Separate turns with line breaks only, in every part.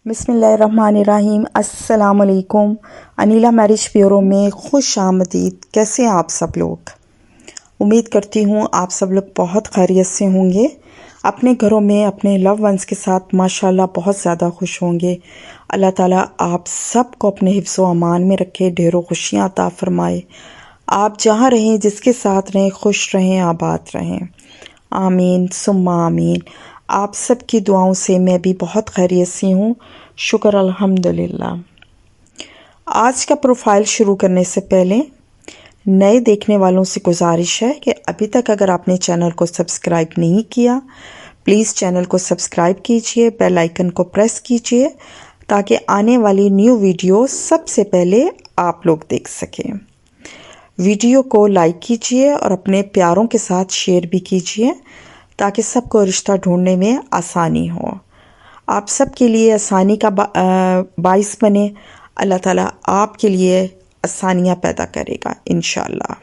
बिस्मिल्लाहिर्रहमानिर्रहीम। अस्सलामुअलैकुम। Anila marriage bureau में खुश आमदीद। कैसे हैं आप सब लोग? उम्मीद करती हूँ आप सब लोग बहुत खैरियत से होंगे, अपने घरों में अपने लव वंस के साथ माशाल्लाह बहुत ज़्यादा खुश होंगे। अल्लाह ताला आप सबको अपने हिफ्ज़ व अमान में रखे, ढेरों खुशियाँ अता फरमाए। आप जहाँ रहें, जिसके साथ रहें, खुश रहें, आबाद रहें। आमीन सुम्मा आमीन। आप सब की दुआओं से मैं भी बहुत खैरियत से हूँ, शुक्र अल्हम्दुलिल्लाह। आज का प्रोफाइल शुरू करने से पहले नए देखने वालों से गुजारिश है कि अभी तक अगर आपने चैनल को सब्सक्राइब नहीं किया, प्लीज़ चैनल को सब्सक्राइब कीजिए, बेल आइकन को प्रेस कीजिए ताकि आने वाली न्यू वीडियो सबसे पहले आप लोग देख सकें। वीडियो को लाइक कीजिए और अपने प्यारों के साथ शेयर भी कीजिए ताकि सबको रिश्ता ढूंढने में आसानी हो। आप सब के लिए आसानी का बाइस बने। अल्लाह ताला आपके लिए आसानियाँ पैदा करेगा इंशाल्लाह।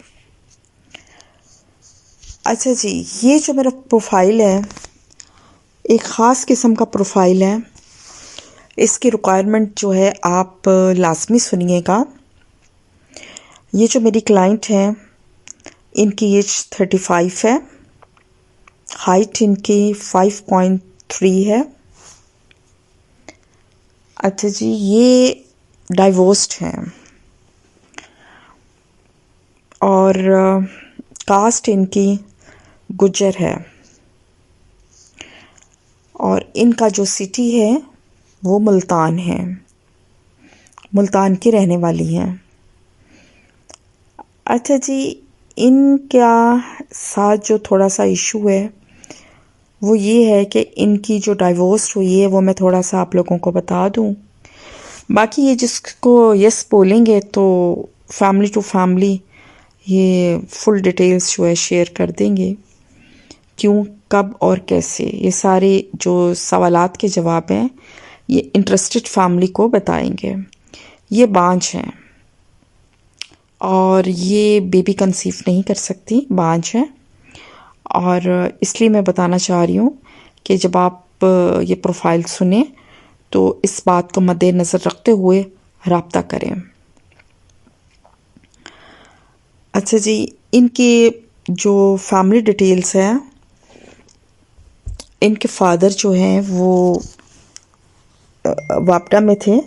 अच्छा जी, ये जो मेरा प्रोफाइल है एक ख़ास किस्म का प्रोफाइल है। इसकी रिक्वायरमेंट जो है आप लाजमी सुनिएगा। ये जो मेरी क्लाइंट है इनकी एज 35 है, हाइट इनकी 5.3 है। अच्छा जी, ये डाइवोर्स्ड हैं और कास्ट इनकी गुज्जर है और इनका जो सिटी है वो मुल्तान है, मुल्तान की रहने वाली हैं। अच्छा जी, इनका साथ जो थोड़ा सा इशू है वो ये है कि इनकी जो डाइवोर्स हुई है वो मैं थोड़ा सा आप लोगों को बता दूं। बाकी ये जिसको यस बोलेंगे तो फैमिली टू फैमिली ये फुल डिटेल्स जो है शेयर कर देंगे, क्यों, कब और कैसे। ये सारे जो सवालात के जवाब हैं ये इंटरेस्टेड फैमिली को बताएंगे। ये बांझ हैं और ये बेबी कंसीव नहीं कर सकती, बांझ हैं। और इसलिए मैं बताना चाह रही हूँ कि जब आप ये प्रोफाइल सुने तो इस बात को मद्देनज़र रखते हुए राब्ता करें। अच्छा जी, इनके जो फैमिली डिटेल्स हैं, इनके फादर जो हैं वो वापडा में थे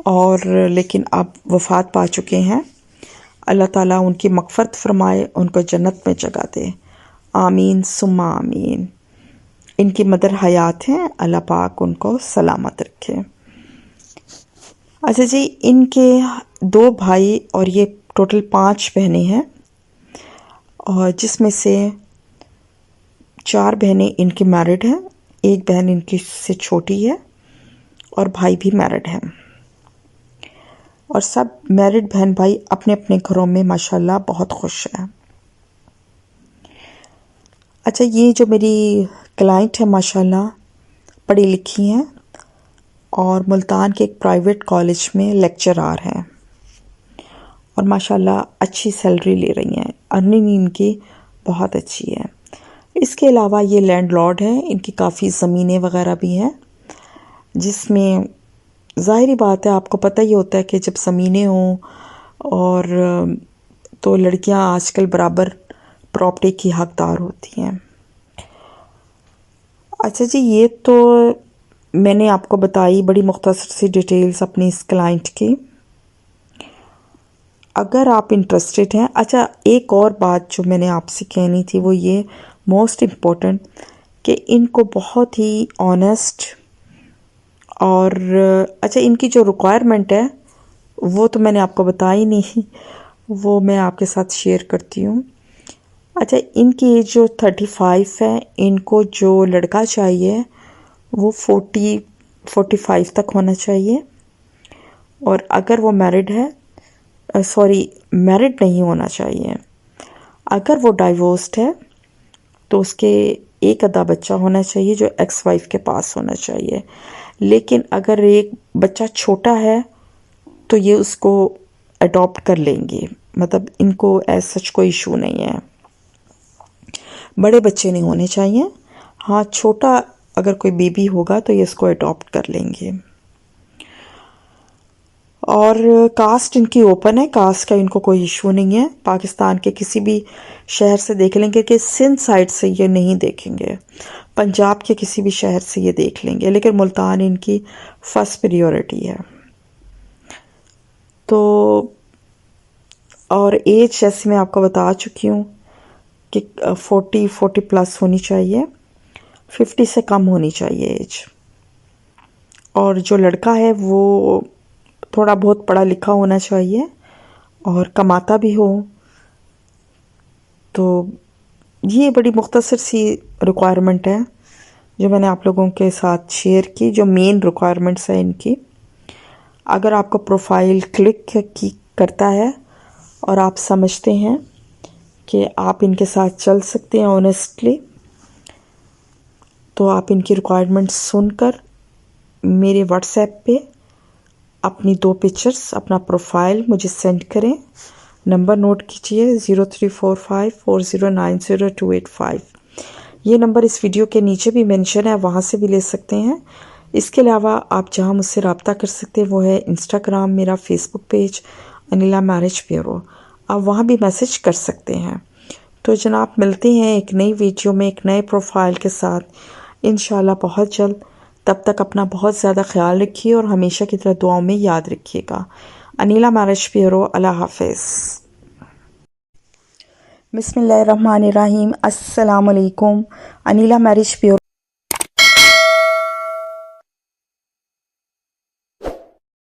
और लेकिन अब वफ़ात पा चुके हैं। अल्लाह ताला उनकी मग़फ़रत फ़रमाए, उनको जन्नत में जगह दे। आमीन सुम्मा आमीन। इनकी मदर हयात हैं, अल्लाह पाक उनको सलामत रखे। अच्छा जी, इनके 2 भाई और ये टोटल 5 बहनें हैं और जिसमें से 4 बहनें इनकी मैरिड हैं, एक बहन इनकी से छोटी है और भाई भी मैरिड हैं और सब मैरिड बहन भाई अपने अपने घरों में माशाल्लाह बहुत खुश हैं। अच्छा, ये जो मेरी क्लाइंट है माशाल्लाह पढ़ी लिखी हैं और मुल्तान के एक प्राइवेट कॉलेज में लेक्चरार हैं और माशाल्लाह अच्छी सैलरी ले रही हैं, अर्निंग इनकी बहुत अच्छी है। इसके अलावा ये लैंडलॉर्ड हैं, इनकी काफ़ी ज़मीनें वगैरह भी हैं, जिसमें ज़ाहिरी बात है, आपको पता ही होता है कि जब ज़मीनें हों और तो लड़कियां आजकल बराबर प्रॉपर्टी की हकदार होती हैं। अच्छा जी, ये तो मैंने आपको बताई बड़ी मुख्तसर सी डिटेल्स अपनी इस क्लाइंट की। अगर आप इंटरेस्टेड हैं, अच्छा एक और बात जो मैंने आपसे कहनी थी वो ये मोस्ट इम्पोर्टेंट कि इनको बहुत ही ऑनेस्ट और अच्छा इनकी जो रिक्वायरमेंट है वो तो मैंने आपको बताई नहीं, वो मैं आपके साथ शेयर करती हूँ। अच्छा, इनकी एज जो 35 है, इनको जो लड़का चाहिए वो 40-45 तक होना चाहिए और अगर वो मैरिड है, मैरिड नहीं होना चाहिए। अगर वो डाइवोर्स्ड है तो उसके एक अदा बच्चा होना चाहिए जो एक्स वाइफ के पास होना चाहिए। लेकिन अगर एक बच्चा छोटा है तो ये उसको अडॉप्ट कर लेंगे, मतलब इनको ऐसा सच कोई इशू नहीं है। बड़े बच्चे नहीं होने चाहिए, हाँ छोटा अगर कोई बेबी होगा तो ये इसको अडॉप्ट कर लेंगे। और कास्ट इनकी ओपन है, कास्ट का इनको कोई इशू नहीं है। पाकिस्तान के किसी भी शहर से देख लेंगे, कि सिंध साइड से ये नहीं देखेंगे, पंजाब के किसी भी शहर से ये देख लेंगे, लेकिन मुल्तान इनकी फर्स्ट प्रायोरिटी है। तो और एज जैसे मैं आपको बता चुकी हूँ कि 40 प्लस होनी चाहिए, 50 से कम होनी चाहिए एज। और जो लड़का है वो थोड़ा बहुत पढ़ा लिखा होना चाहिए और कमाता भी हो। तो ये बड़ी मुख्तसर सी रिक्वायरमेंट है जो मैंने आप लोगों के साथ शेयर की, जो मेन रिक्वायरमेंट्स है इनकी। अगर आपका प्रोफाइल क्लिक करता है और आप समझते हैं कि आप इनके साथ चल सकते हैं ऑनेस्टली, तो आप इनकी रिक्वायरमेंट्स सुनकर मेरे व्हाट्सएप पे अपनी 2 पिक्चर्स, अपना प्रोफाइल मुझे सेंड करें। नंबर नोट कीजिए 0345409028 ये नंबर इस वीडियो के नीचे भी मेंशन है, वहाँ से भी ले सकते हैं। इसके अलावा आप जहाँ मुझसे रब्ता कर सकते हैं वो है इंस्टाग्राम, मेरा Facebook page Anila marriage bureau, आप वहाँ भी मैसेज कर सकते हैं। तो जनाब मिलते हैं एक नई वीडियो में एक नए प्रोफाइल के साथ इंशाल्लाह बहुत जल्द। तब तक अपना बहुत ज़्यादा ख्याल रखिए और हमेशा की तरह दुआओं में याद रखिएगा। अनिला मैरिज ब्यूरो, अल्लाह हाफिज़। बिस्मिल्लाहिर्रहमानिर्रहीम, अस्सलाम वालेकुम। Anila marriage bureau